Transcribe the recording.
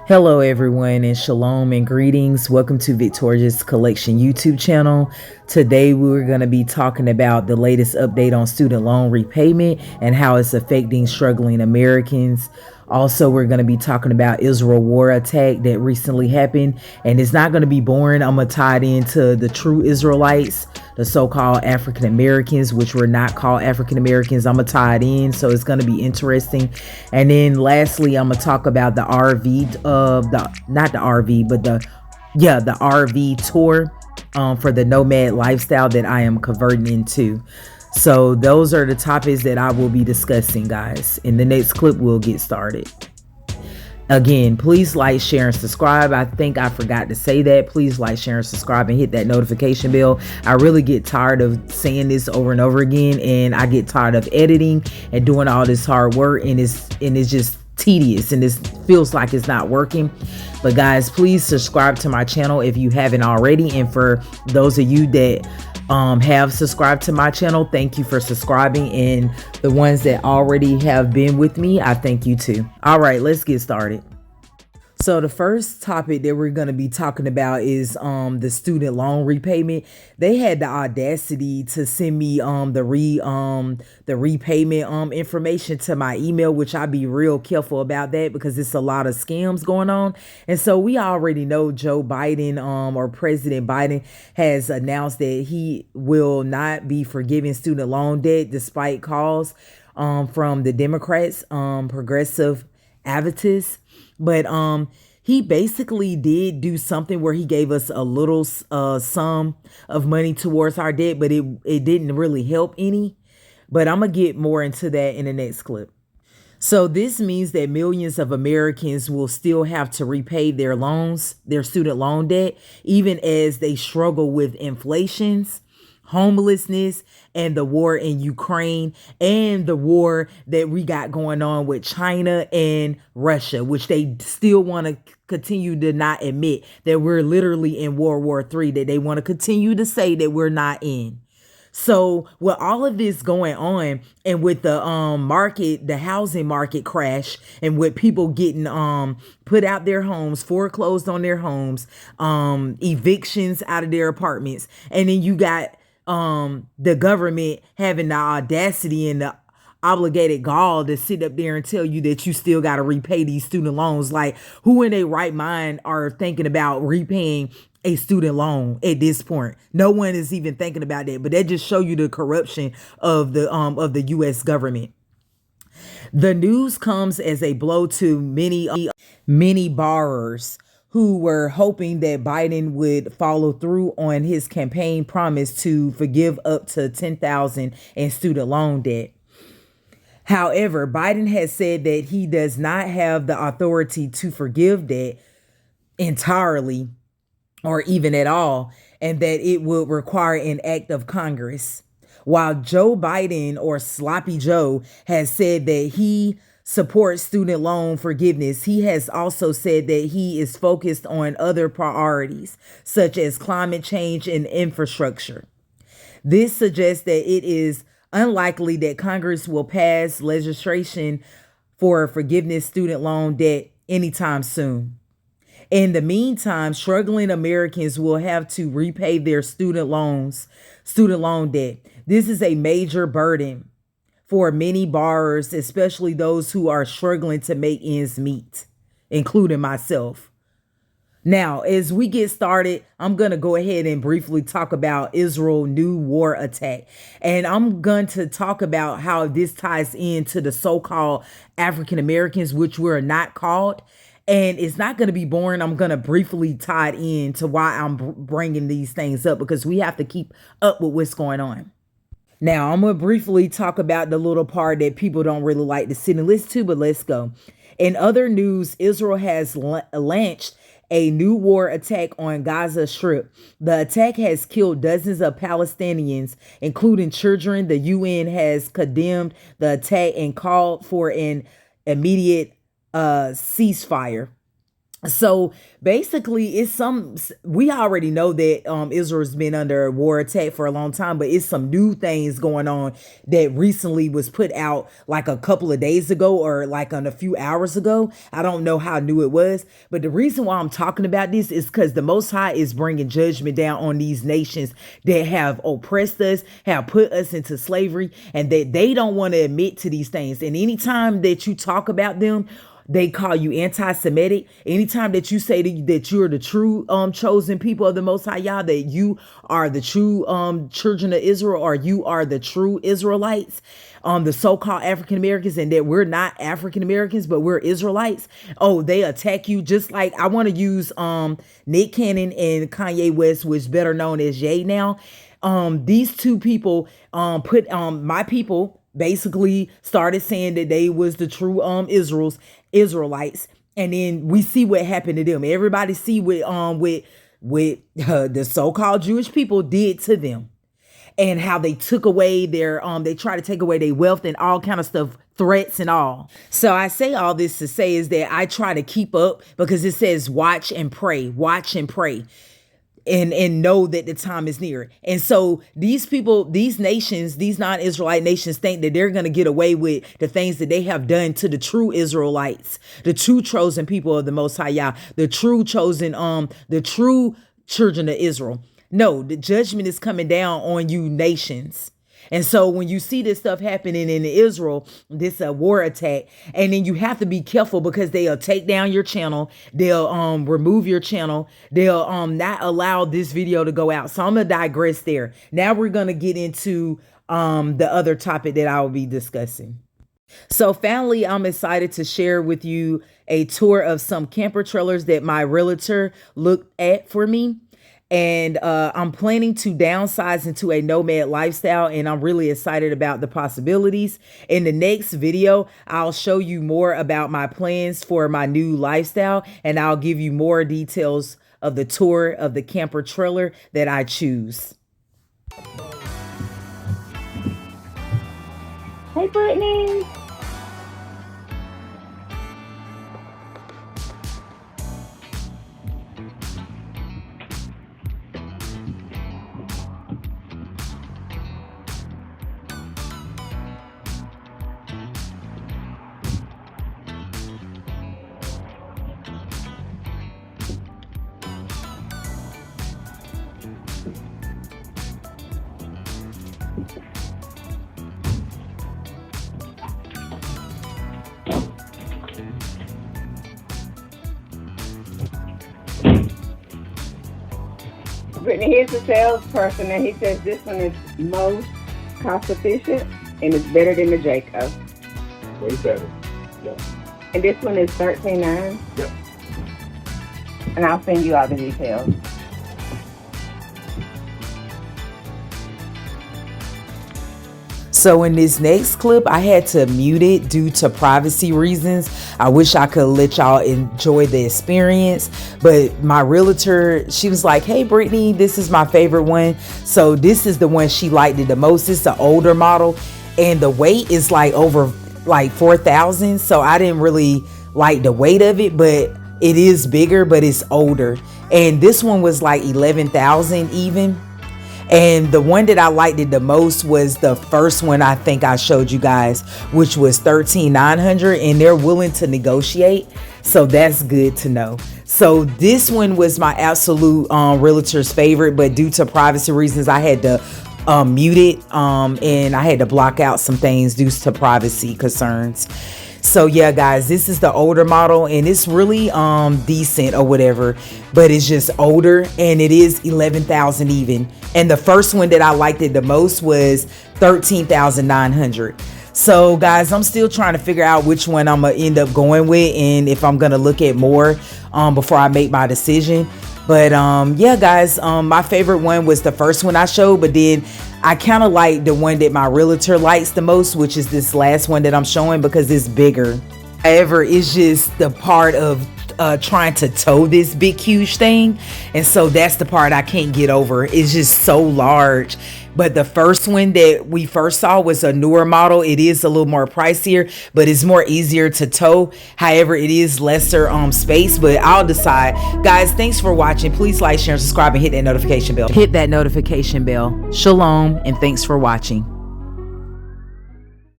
Hello, everyone, and shalom and greetings. Welcome to Victoria's Collection YouTube channel. Today, we're going to be talking about the latest update on student loan repayment and how it's affecting struggling Americans. Also, we're going to be talking about Israel war attack that recently happened, and it's not going to be boring. I'm going to tie it into the true Israelites, the so-called African Americans, which were not called African Americans. I'm going to tie it in, so it's going to be interesting. And then lastly, I'm going to talk about the RV, not the RV, but the RV tour for the Nomad lifestyle that I am converting into. So those are the topics that I will be discussing, guys. In the next clip, we'll get started. Again, please like, share, and subscribe. I think I forgot to say that. Please like, share, and subscribe and hit that notification bell. I really get tired of saying this over and over again, and I get tired of editing and doing all this hard work, and it's just tedious, and this feels like it's not working. But guys, please subscribe to my channel if you haven't already. And for those of you that have subscribed to my channel, thank you for subscribing, and the ones that already have been with me, I thank you too. All right, let's get started. So the first topic that we're going to be talking about is the student loan repayment. They had the audacity to send me the repayment information to my email, which I'd be real careful about that because it's a lot of scams going on. And so we already know Joe Biden or President Biden has announced that he will not be forgiving student loan debt despite calls from the Democrats, progressive advocates. But he basically did do something where he gave us a little sum of money towards our debt, but it didn't really help any. But I'm gonna get more into that in the next clip. So this means that millions of Americans will still have to repay their loans, their student loan debt, even as they struggle with inflations, homelessness, and the war in Ukraine, and the war that we got going on with China and Russia, which they still want to continue to not admit that we're literally in World War III, that they want to continue to say that we're not in. So with all of this going on, and with the the housing market crash, and with people getting put out their homes, foreclosed on their homes, evictions out of their apartments, and then you got the government having the audacity and the obligated gall to sit up there and tell you that you still got to repay these student loans. Like, who in their right mind are thinking about repaying a student loan at this point? No one is even thinking about that. But that just show you the corruption of the U.S. government. The news comes as a blow to many borrowers who were hoping that Biden would follow through on his campaign promise to forgive up to $10,000 in student loan debt. However, Biden has said that he does not have the authority to forgive debt entirely or even at all, and that it would require an act of Congress. While Joe Biden, or Sloppy Joe, has said that he supports student loan forgiveness, he has also said that he is focused on other priorities, such as climate change and infrastructure. This suggests that it is unlikely that Congress will pass legislation for forgiveness student loan debt anytime soon. In the meantime, struggling Americans will have to repay their student loan debt. This is a major burden for many borrowers, especially those who are struggling to make ends meet, including myself. Now, as we get started, I'm going to go ahead and briefly talk about Israel's new war attack. And I'm going to talk about how this ties into the so-called African Americans, which we're not called. And it's not going to be boring. I'm going to briefly tie it in to why I'm bringing these things up, because we have to keep up with what's going on. Now, I'm going to briefly talk about the little part that people don't really like to sit and listen to, but let's go. In other news, Israel has launched a new war attack on Gaza Strip. The attack has killed dozens of Palestinians, including children. The UN has condemned the attack and called for an immediate ceasefire. So basically, we already know that Israel's been under war attack for a long time, but it's some new things going on that recently was put out like a couple of days ago or like on a few hours ago. I don't know how new it was, but the reason why I'm talking about this is because the Most High is bringing judgment down on these nations that have oppressed us, have put us into slavery, and that they don't want to admit to these things. And anytime that you talk about them, they call you anti-Semitic. Anytime that you say that you're the true chosen people of the Most High Yah, that you are the true children of Israel, or you are the true Israelites, the so-called African Americans, and that we're not African Americans, but we're Israelites. Oh, they attack you. Just like I want to use Nick Cannon and Kanye West, which is better known as Ye now. These two people put my people basically started saying that they was the true Israelites, and then we see what happened to them. Everybody see what the so-called Jewish people did to them, and how they took away their they try to take away their wealth and all kind of stuff, threats and all. So I say all this to say is that I try to keep up, because it says watch and pray, and know that the time is near. And so these people, these nations, these non-Israelite nations think that they're going to get away with the things that they have done to the true Israelites, the true chosen people of the Most High Yah, the true chosen, the true children of Israel. No, the judgment is coming down on you nations. And so when you see this stuff happening in Israel, this war attack, and then you have to be careful, because they'll take down your channel. They'll remove your channel. They'll not allow this video to go out. So I'm going to digress there. Now we're going to get into the other topic that I will be discussing. So finally, I'm excited to share with you a tour of some camper trailers that my realtor looked at for me. And I'm planning to downsize into a nomad lifestyle, and I'm really excited about the possibilities. In the next video, I'll show you more about my plans for my new lifestyle, and I'll give you more details of the tour of the camper trailer that I choose. Hey, Brittney. Brittney, here's the salesperson, and he says this one is most cost efficient and it's better than the Jacob. Way better. Yep. And this one is $13.9. Yep. And I'll send you all the details. So in this next clip, I had to mute it due to privacy reasons. I wish I could let y'all enjoy the experience, but my realtor, she was like, hey, Brittney, this is my favorite one. So this is the one she liked it the most. It's the older model, and the weight is like over like 4,000. So I didn't really like the weight of it, but it is bigger, but it's older. And this one was like 11,000 even. And the one that I liked it the most was the first one I think I showed you guys, which was $13,900, and they're willing to negotiate. So that's good to know. So this one was my absolute realtor's favorite, but due to privacy reasons, I had to mute it, and I had to block out some things due to privacy concerns. So yeah, guys, this is the older model, and it's really decent or whatever, but it's just older, and it is 11,000 even. And the first one that I liked it the most was 13,900. So guys, I'm still trying to figure out which one I'm gonna end up going with, and if I'm gonna look at more before I make my decision. But yeah, guys, my favorite one was the first one I showed, but then I kind of like the one that my realtor likes the most, which is this last one that I'm showing, because it's bigger. However, it's just the part of trying to tow this big huge thing, and so that's the part I can't get over. It's just so large. But the first one that we first saw was a newer model. It is a little more pricier, but it's more easier to tow. However, it is lesser space, but I'll decide. Guys, thanks for watching. Please like, share, and subscribe, and hit that notification bell. Hit that notification bell. Shalom, and thanks for watching.